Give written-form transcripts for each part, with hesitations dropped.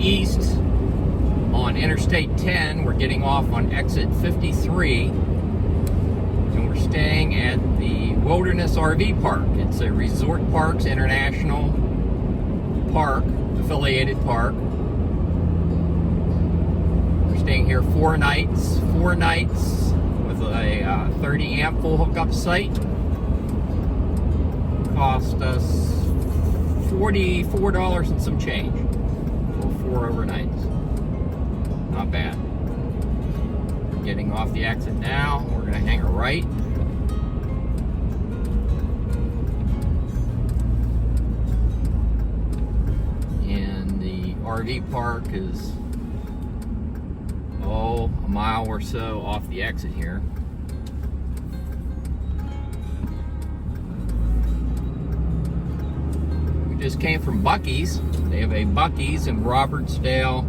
east on Interstate 10. We're getting off on exit 53, and we're staying at the Wilderness RV Park. It's a Resort Parks International Park, affiliated park. We're staying here 4 nights with a 30 amp full hookup site. Cost us $44 and some change for 4 overnights. Not bad. We're getting off the exit now. We're going to hang a right. And the RV park is, a mile or so off the exit here. Just came from Buc-ee's. They have a Buc-ee's in Robertsdale,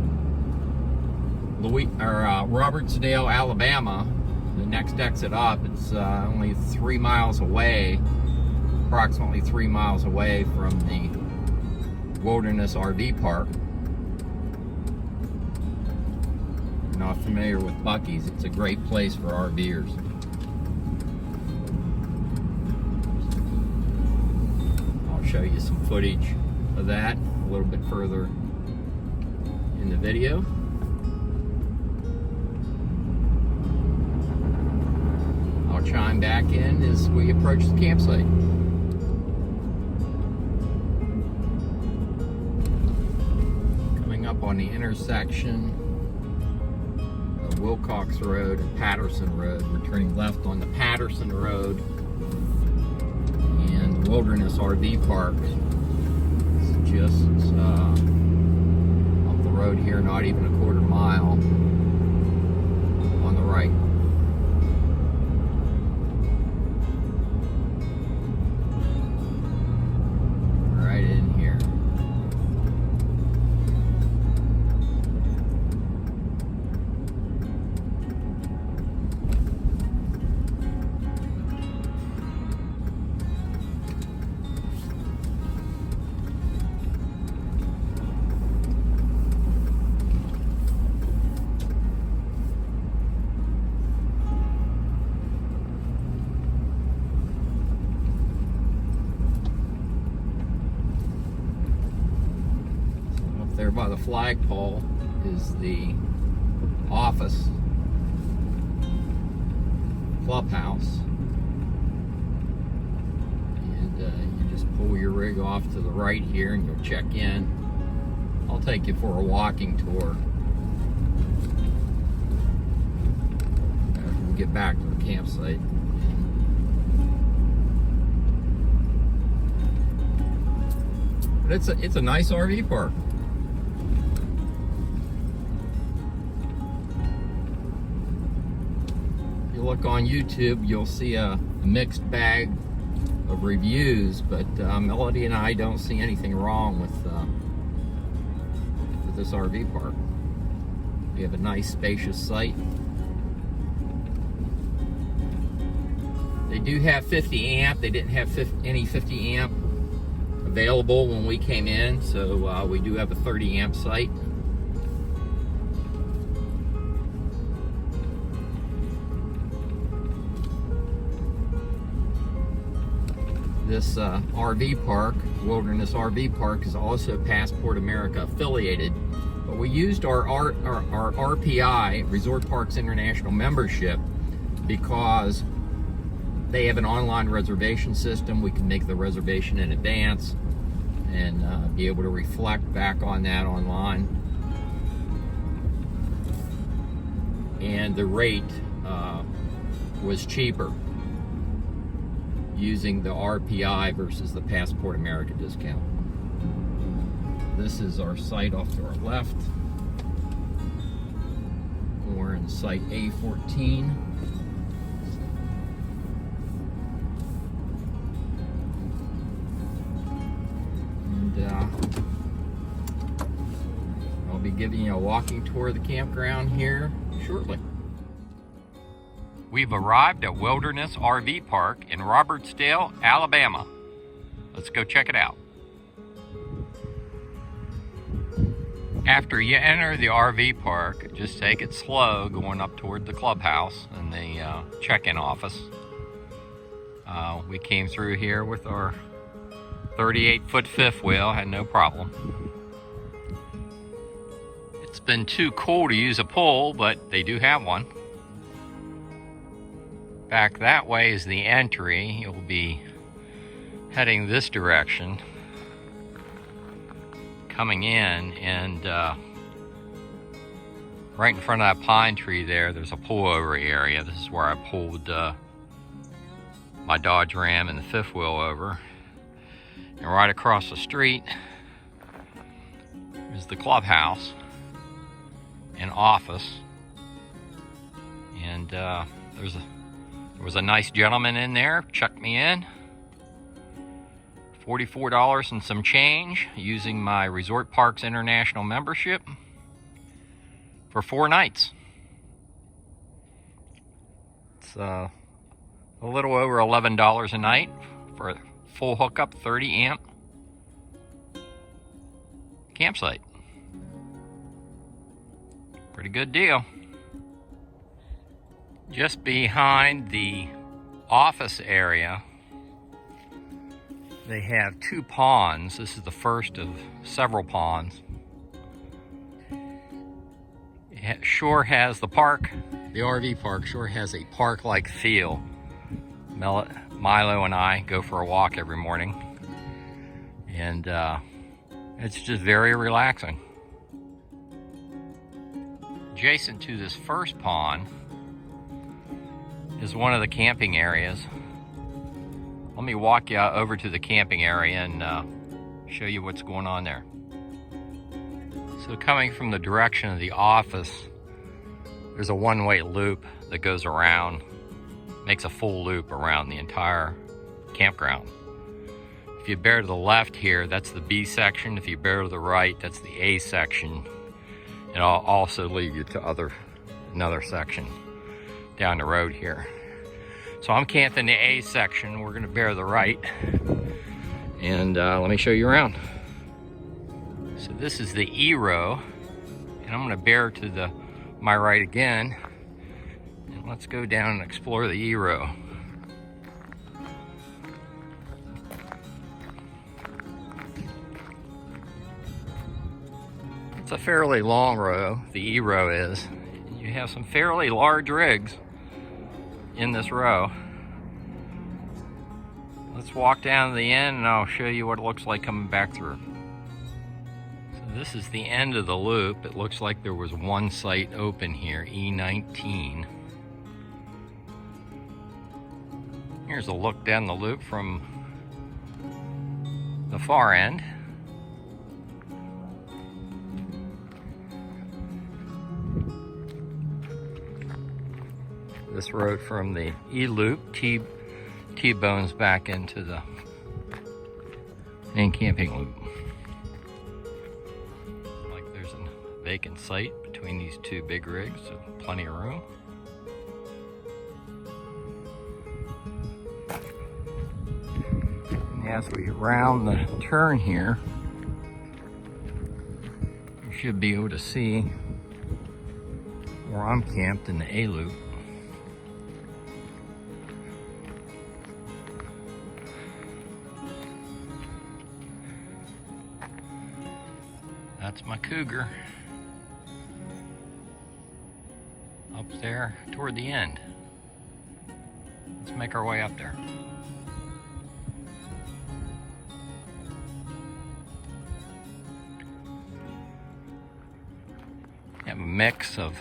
Alabama. The next exit up. It's only 3 miles away, approximately 3 miles away from the Wilderness RV Park. If you're not familiar with Buc-ee's, it's a great place for RVers. Show you some footage of that a little bit further in the video. I'll chime back in as we approach the campsite. Coming up on the intersection of Wilcox Road and Patterson Road. We're turning left on the Patterson Road. Wilderness RV Park is just up the road here, not even a quarter mile on the right. Right in here. There by the flagpole is the office clubhouse, and you just pull your rig off to the right here and you'll check in. I'll take you for a walking tour after we get back to the campsite. But it's a nice RV park. Look on YouTube, you'll see a mixed bag of reviews, but Melody and I don't see anything wrong with this RV park. We have a nice spacious site. They do have 50 amp. They didn't have any 50 amp available when we came in, so we do have a 30 amp site. This RV park, Wilderness RV Park, is also Passport America affiliated, but we used our RPI, Resort Parks International membership, because they have an online reservation system. We can make the reservation in advance and be able to reflect back on that online. And the rate was cheaper using the RPI versus the Passport America discount. This is our site off to our left. We're in site A14. And I'll be giving you a walking tour of the campground here shortly. We've arrived at Wilderness RV Park in Robertsdale, Alabama. Let's go check it out. After you enter the RV park, just take it slow going up toward the clubhouse and the check-in office. We came through here with our 38-foot fifth wheel, had no problem. It's been too cool to use a pole, but they do have one. Back that way is the entry. You'll be heading this direction, coming in, and right in front of that pine tree there's a pullover area. This is where I pulled my Dodge Ram and the fifth wheel over. And right across the street is the clubhouse and office. And there was a nice gentleman in there, checked me in. $44 and some change using my Resort Parks International membership for 4 nights. It's a little over $11 a night for a full hookup 30 amp campsite. Pretty good deal. Just behind the office area, they have 2 ponds. This is the first of several ponds. It sure has the RV park sure has a park-like feel. Milo and I go for a walk every morning, and it's just very relaxing. Adjacent to this first pond is one of the camping areas. Let me walk you over to the camping area and show you what's going on there. So coming from the direction of the office, there's a one-way loop that goes around, makes a full loop around the entire campground. If you bear to the left here, that's the B section. If you bear to the right, that's the A section. And I'll also lead you to another section down the road here. So I'm camped in the A section. We're gonna bear the right. And let me show you around. So this is the E row. And I'm gonna bear to my right again. And let's go down and explore the E row. It's a fairly long row, the E row is. You have some fairly large rigs in this row. Let's walk down to the end and I'll show you what it looks like coming back through. So this is the end of the loop. It looks like there was one site open here, E19. Here's a look down the loop from the far end. This road from the E-loop T-bones back into the main camping loop. Like there's a vacant site between these 2 big rigs, so plenty of room. And as we round the turn here, you should be able to see where I'm camped in the A-loop. That's my Cougar up there toward the end. Let's make our way up there. Have a mix of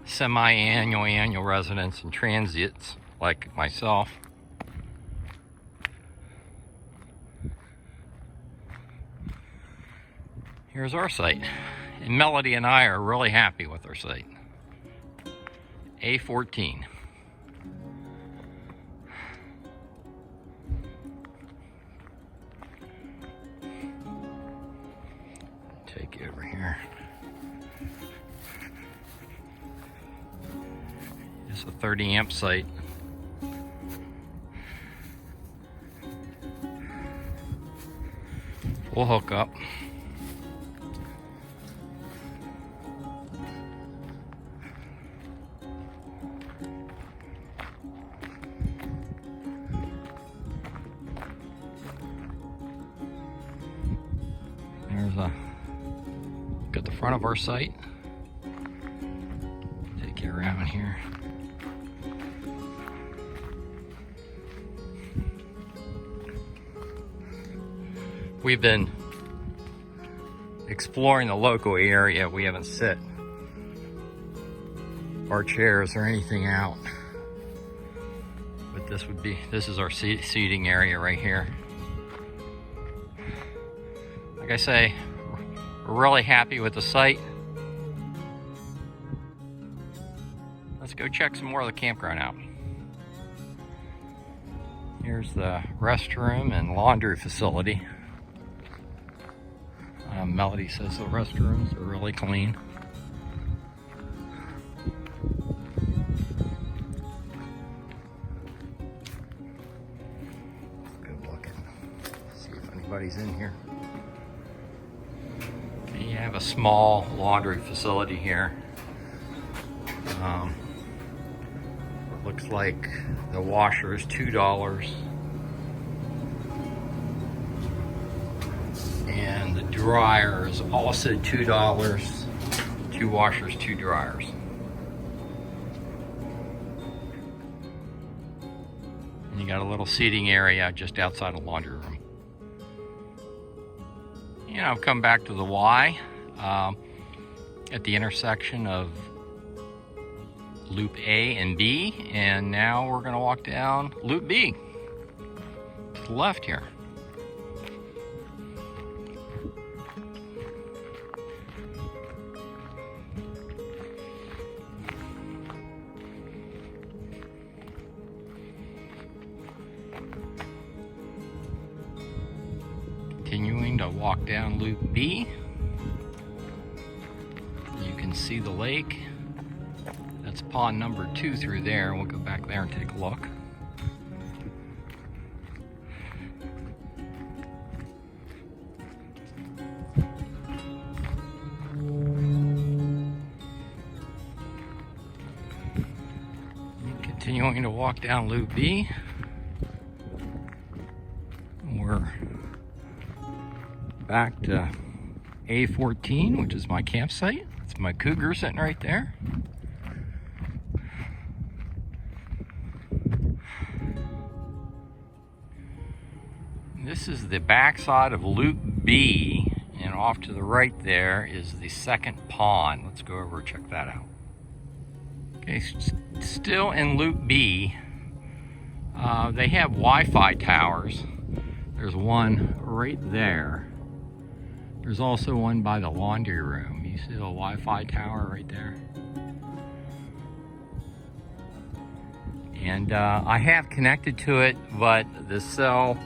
semi-annual, annual residents and transits like myself. Here's our site. And Melody and I are really happy with our site. A14. Take you over here. It's a 30 amp site. Full hookup. a look at the front of our site. Take you around here. We've been exploring the local area. We haven't set our chairs or anything out. But this is our seating area right here. Like I say, we're really happy with the site. Let's go check some more of the campground out. Here's the restroom and laundry facility. Melody says the restrooms are really clean. Let's go look and see if anybody's in here. You have a small laundry facility here. Looks like the washer is $2. And the dryer is also $2. 2 washers, 2 dryers. And you got a little seating area just outside the laundry room. And I've come back to the Y at the intersection of Loop A and B, and now we're going to walk down Loop B to the left here. Continuing to walk down Loop B, you can see the lake. That's pond number 2 through there. We'll go back there and take a look. Continuing to walk down Loop B. We're back to A14, which is my campsite. It's my cougar sitting right there. This is the backside of Loop B, and off to the right there is the second pond. Let's go over and check that out. Okay, still in Loop B, they have Wi-Fi towers. There's one right there. There's also one by the laundry room. You see the Wi-Fi tower right there? And I have connected to it, but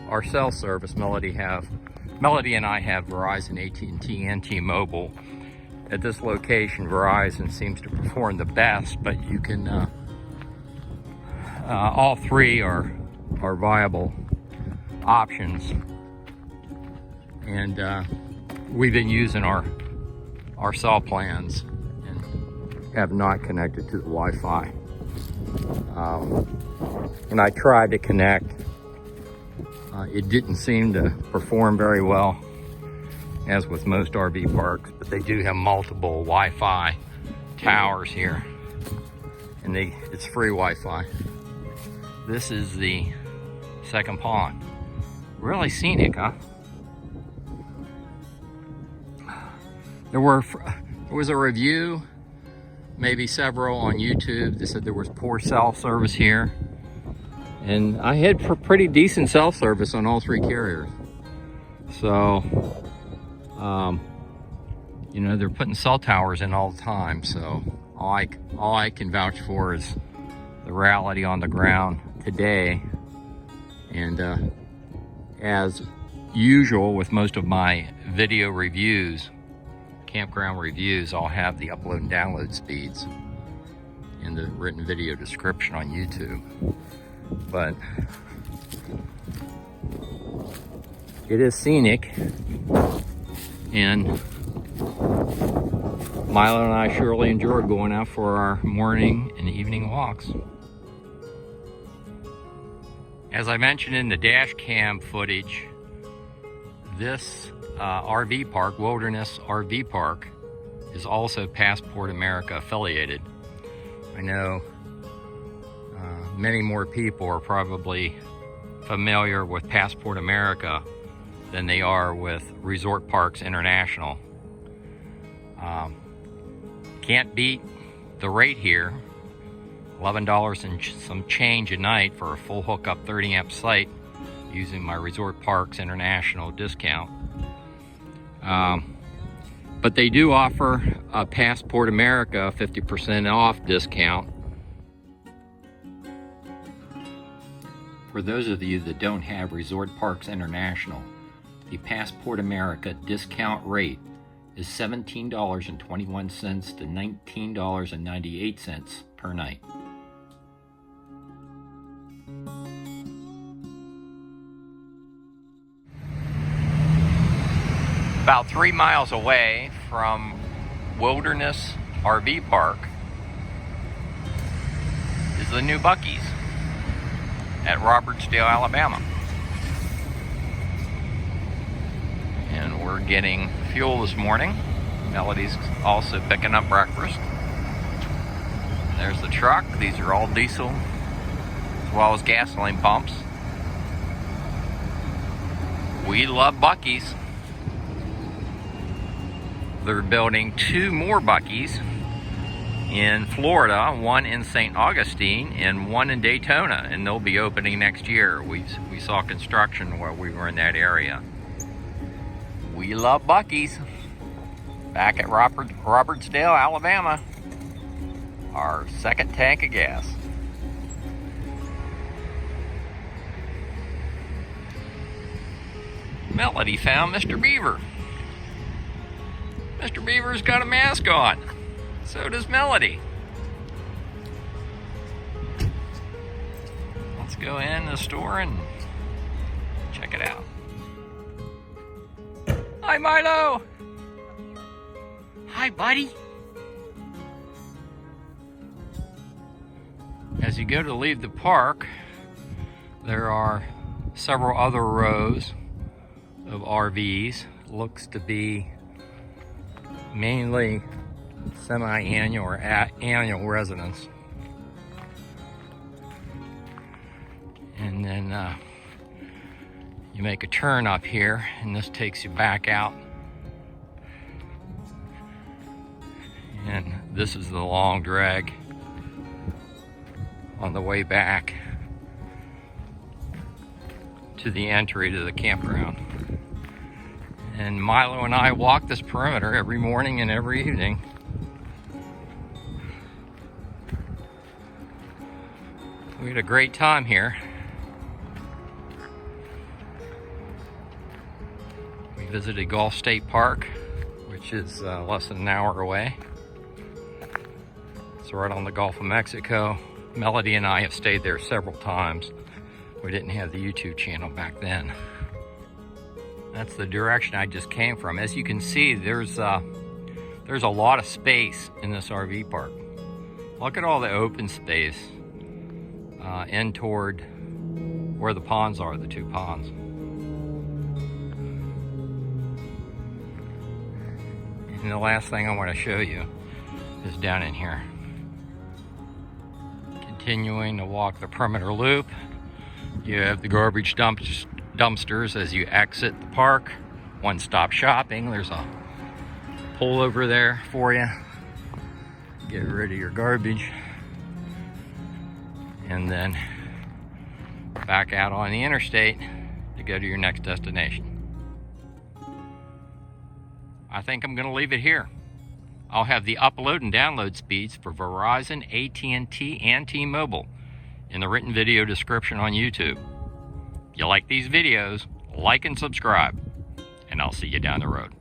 our cell service, Melody and I have Verizon, AT&T, and T-Mobile. At this location, Verizon seems to perform the best, but you can, all three are viable options. And we've been using our cell plans and have not connected to the Wi-Fi. And I tried to connect. It didn't seem to perform very well, as with most RV parks, but they do have multiple Wi-Fi towers here, and it's free Wi-Fi. This is the second pond. Really scenic, huh? There was a review, maybe several on YouTube, that said there was poor cell service here. And I had pretty decent cell service on all 3 carriers. So, you know, they're putting cell towers in all the time. So all I can vouch for is the reality on the ground today. And as usual with most of my video reviews, campground reviews, I'll have the upload and download speeds in the written video description on YouTube. But it is scenic, and Milo and I surely enjoyed going out for our morning and evening walks. As I mentioned in the dash cam footage, this RV park, Wilderness RV Park, is also Passport America affiliated. I know many more people are probably familiar with Passport America than they are with Resort Parks International. Can't beat the rate here. $11 and some change a night for a full hookup 30 amp site using my Resort Parks International discount. But they do offer a Passport America 50% off discount. For those of you that don't have Resort Parks International, the Passport America discount rate is $17.21 to $19.98 per night. About 3 miles away from Wilderness RV Park is the new Buc-ee's at Robertsdale, Alabama. And we're getting fuel this morning. Melody's also picking up breakfast. There's the truck. These are all diesel as well as gasoline pumps. We love Buc-ee's. They're building 2 more Buc-ee's in Florida, one in St. Augustine and one in Daytona, and they'll be opening next year. We saw construction while we were in that area. We love Buc-ee's. Back at Robertsdale, Alabama. Our second tank of gas. Melody found Mr. Beaver. Mr. Beaver's got a mask on. So does Melody. Let's go in the store and check it out. Hi, Milo. Hi, buddy. As you go to leave the park, there are several other rows of RVs. Looks to be mainly semi-annual or annual residents. And then you make a turn up here, and this takes you back out. And this is the long drag on the way back to the entry to the campground. And Milo and I walk this perimeter every morning and every evening. We had a great time here. We visited Gulf State Park, which is less than an hour away. It's right on the Gulf of Mexico. Melody and I have stayed there several times. We didn't have the YouTube channel back then. That's the direction I just came from. As you can see, there's a lot of space in this RV park. Look at all the open space in toward where the ponds are, the 2 ponds. And the last thing I want to show you is down in here. Continuing to walk the perimeter loop, you have the garbage dumpsters as you exit the park. One-stop shopping. There's a pole over there for you. Get rid of your garbage. And then back out on the interstate to go to your next destination. I think I'm going to leave it here. I'll have the upload and download speeds for Verizon, AT&T, and T-Mobile in the written video description on YouTube. If you like these videos, like and subscribe, and I'll see you down the road.